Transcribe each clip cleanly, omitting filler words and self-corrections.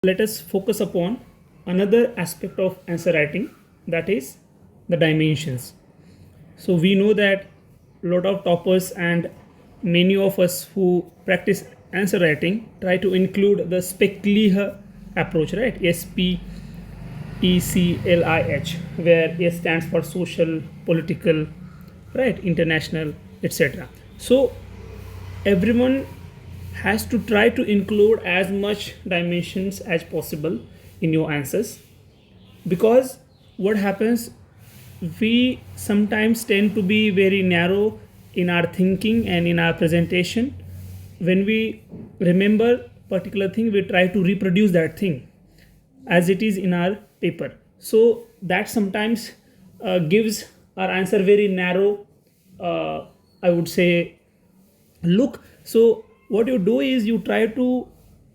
let us focus upon another aspect of answer writing, that is the dimensions. So we know that a lot of toppers and many of us who practice answer writing try to include the SPECLIH approach, right? SPECLIH, where S stands for social, political, right, international, etc. So everyone has to try to include as much dimensions as possible in your answers, because what happens, we sometimes tend to be very narrow in our thinking and in our presentation. When we remember particular thing, we try to reproduce that thing as it is in our paper, so that sometimes gives our answer very narrow, I would say, look. So what you do is you try to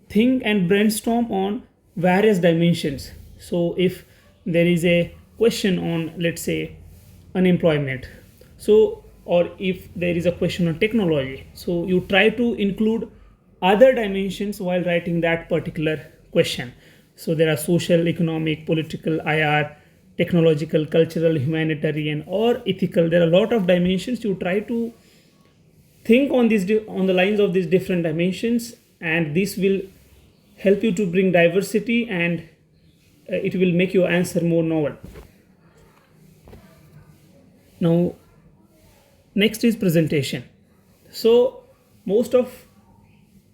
think and brainstorm on various dimensions. So if there is a question on, let's say, unemployment, so, or if there is a question on technology, so you try to include other dimensions while writing that particular question. So there are social, economic, political, IR, technological, cultural, humanitarian, or ethical. There are a lot of dimensions. You try to think on these on the lines of these different dimensions, and this will help you to bring diversity, and it will make your answer more novel. Now next is presentation. So most of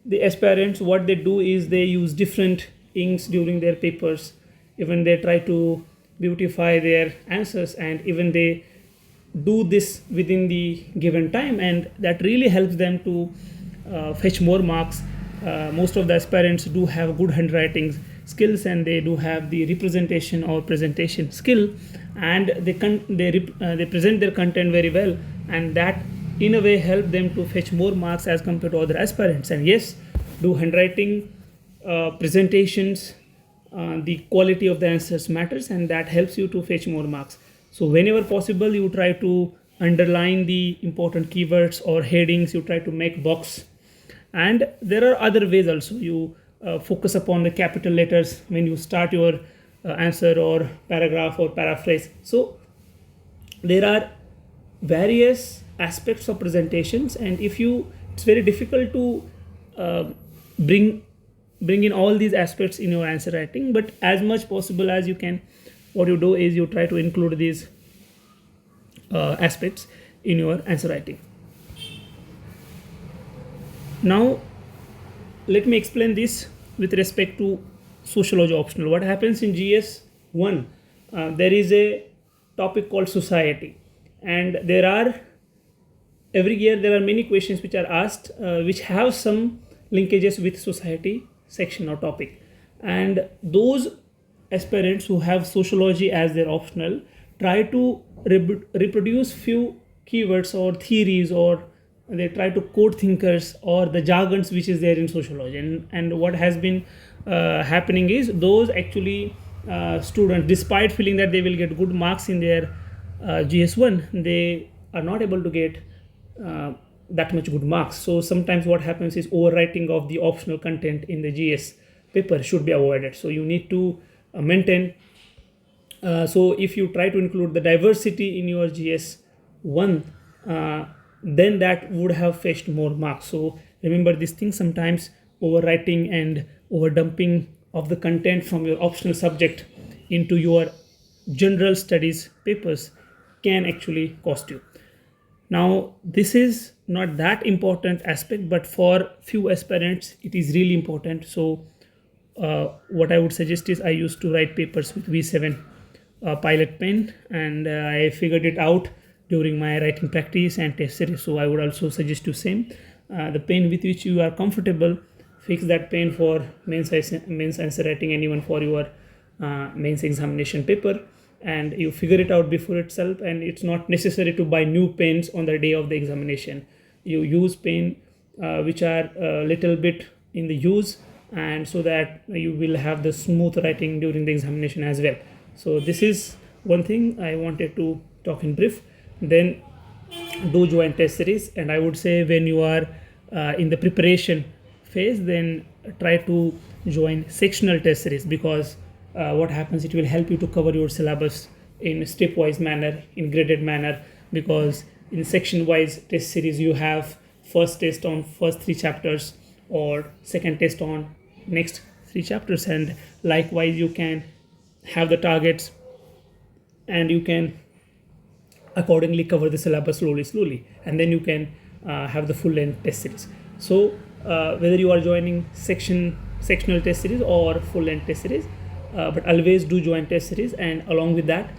the aspirants, what they do is they use different inks during their papers. Even they try to beautify their answers, and even they do this within the given time, and that really helps them to fetch more marks. Most of the aspirants do have good handwriting skills, and they do have the representation or presentation skill, and they present their content very well, and that in a way help them to fetch more marks as compared to other aspirants. And yes, do handwriting, presentations, the quality of the answers matters, and that helps you to fetch more marks. So whenever possible, you try to underline the important keywords or headings. You try to make box, and there are other ways also. You focus upon the capital letters when you start your answer or paragraph or paraphrase. So there are various aspects of presentations, and if you, it's very difficult to bring in all these aspects in your answer writing, but as much possible as you can, what you do is you try to include these aspects in your answer writing. Now let me explain this with respect to sociology optional. What happens in GS 1, there is a topic called society, and there are, every year there are many questions which are asked which have some linkages with society section or topic, and those aspirants who have sociology as their optional try to reproduce few keywords or theories, or they try to quote thinkers or the jargons which is there in sociology. And what has been happening is, those actually students, despite feeling that they will get good marks in their GS1, they are not able to get that much good marks. So sometimes what happens is, overwriting of the optional content in the GS paper should be avoided. So you need to maintain. So if you try to include the diversity in your GS1, then that would have fetched more marks. So remember this thing, sometimes overwriting and overdumping of the content from your optional subject into your general studies papers can actually cost you. Now this is not that important aspect, but for few aspirants it is really important. So what I would suggest is, I used to write papers with V7 pilot pen, and I figured it out during my writing practice and test series. So I would also suggest you same, the pen with which you are comfortable, fix that pen for mains answer writing, and even for your mains examination paper, and you figure it out before itself. And it's not necessary to buy new pens on the day of the examination. You use pen which are a little bit in the use, and so that you will have the smooth writing during the examination as well. So this is one thing I wanted to talk in brief. Then do joint test series, and I would say when you are in the preparation phase, then try to join sectional test series, because what happens, it will help you to cover your syllabus in stepwise manner, in graded manner, because in section wise test series you have first test on first three chapters, or second test on next three chapters, and likewise you can have the targets and you can accordingly cover the syllabus slowly, and then you can have the full length test series. So whether you are joining sectional test series or full length test series, but always do join test series. And along with that,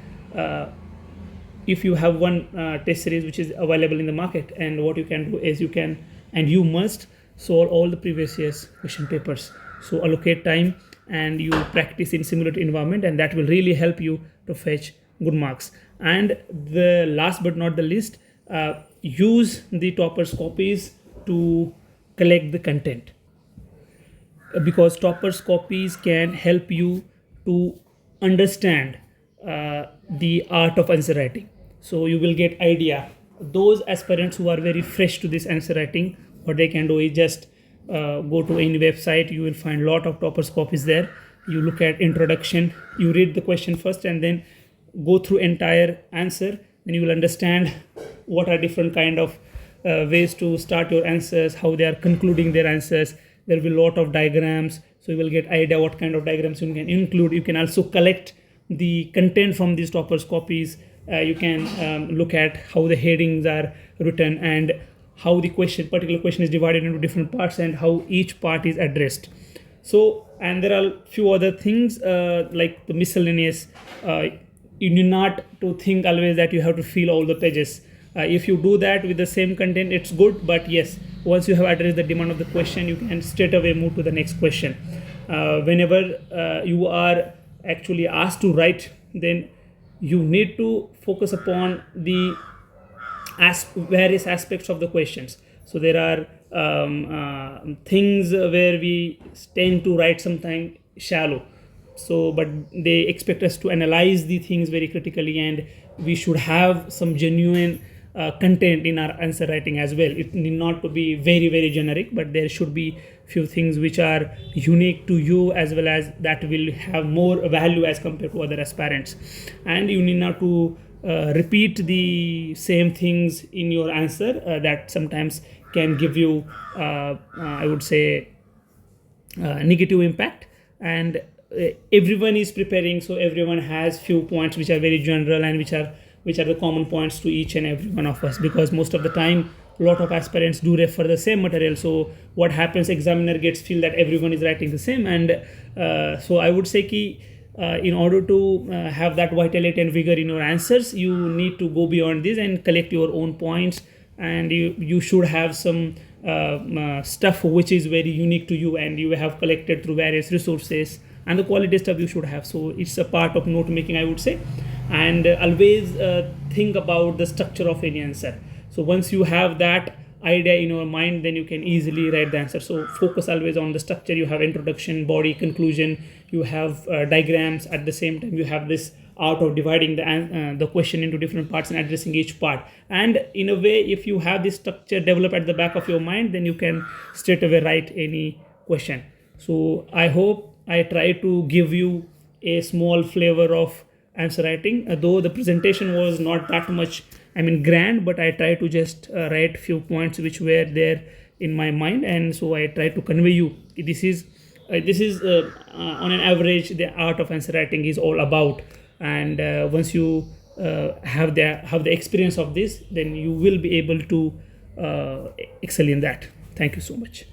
if you have one test series which is available in the market, and what you can do is you must solve all the previous year's question papers. So allocate time and you practice in simulated environment, and that will really help you to fetch good marks. And the last but not the least, use the toppers copies to collect the content, because toppers copies can help you to understand the art of answer writing. So you will get idea. Those aspirants who are very fresh to this answer writing, what they can do is just go to any website. You will find a lot of toppers copies there. You look at introduction, you read the question first, and then go through entire answer. Then you will understand what are different kind of ways to start your answers, how they are concluding their answers. There will be a lot of diagrams, so you will get idea what kind of diagrams you can include. You can also collect the content from these toppers copies. You can look at how the headings are written, and how the particular question is divided into different parts, and how each part is addressed. So, and there are few other things like the miscellaneous. You need not to think always that you have to fill all the pages. If you do that with the same content, it's good, but yes, once you have addressed the demand of the question, you can straight away move to the next question. Whenever you are actually asked to write, then you need to focus upon the various aspects of the questions. So there are things where we tend to write sometimes shallow, so but they expect us to analyze the things very critically, and we should have some genuine content in our answer writing as well. It need not to be very generic, but there should be few things which are unique to you, as well as that will have more value as compared to other aspirants. And you need not to repeat the same things in your answer. That sometimes can give you I would say negative impact. And everyone is preparing, so everyone has few points which are very general, and which are the common points to each and every one of us, because most of the time a lot of aspirants do refer the same material. So what happens, examiner gets feel that everyone is writing the same. And so I would say ki in order to have that vitality and vigor in your answers, you need to go beyond this and collect your own points, and you should have some stuff which is very unique to you, and you have collected through various resources, and the quality stuff you should have. So it's a part of note making, I would say. And always think about the structure of any answer. So once you have that idea in your mind, then you can easily write the answer. So focus always on the structure. You have introduction, body, conclusion, you have diagrams. At the same time, you have this art of dividing the question into different parts and addressing each part. And in a way, if you have this structure developed at the back of your mind, then you can straight away write any question. So I hope I try to give you a small flavor of answer writing, though the presentation was not that much grand, but I try to just write few points which were there in my mind. And so I try to convey you this is on an average the art of answer writing is all about. And once you have the experience of this, then you will be able to excel in that. Thank you so much.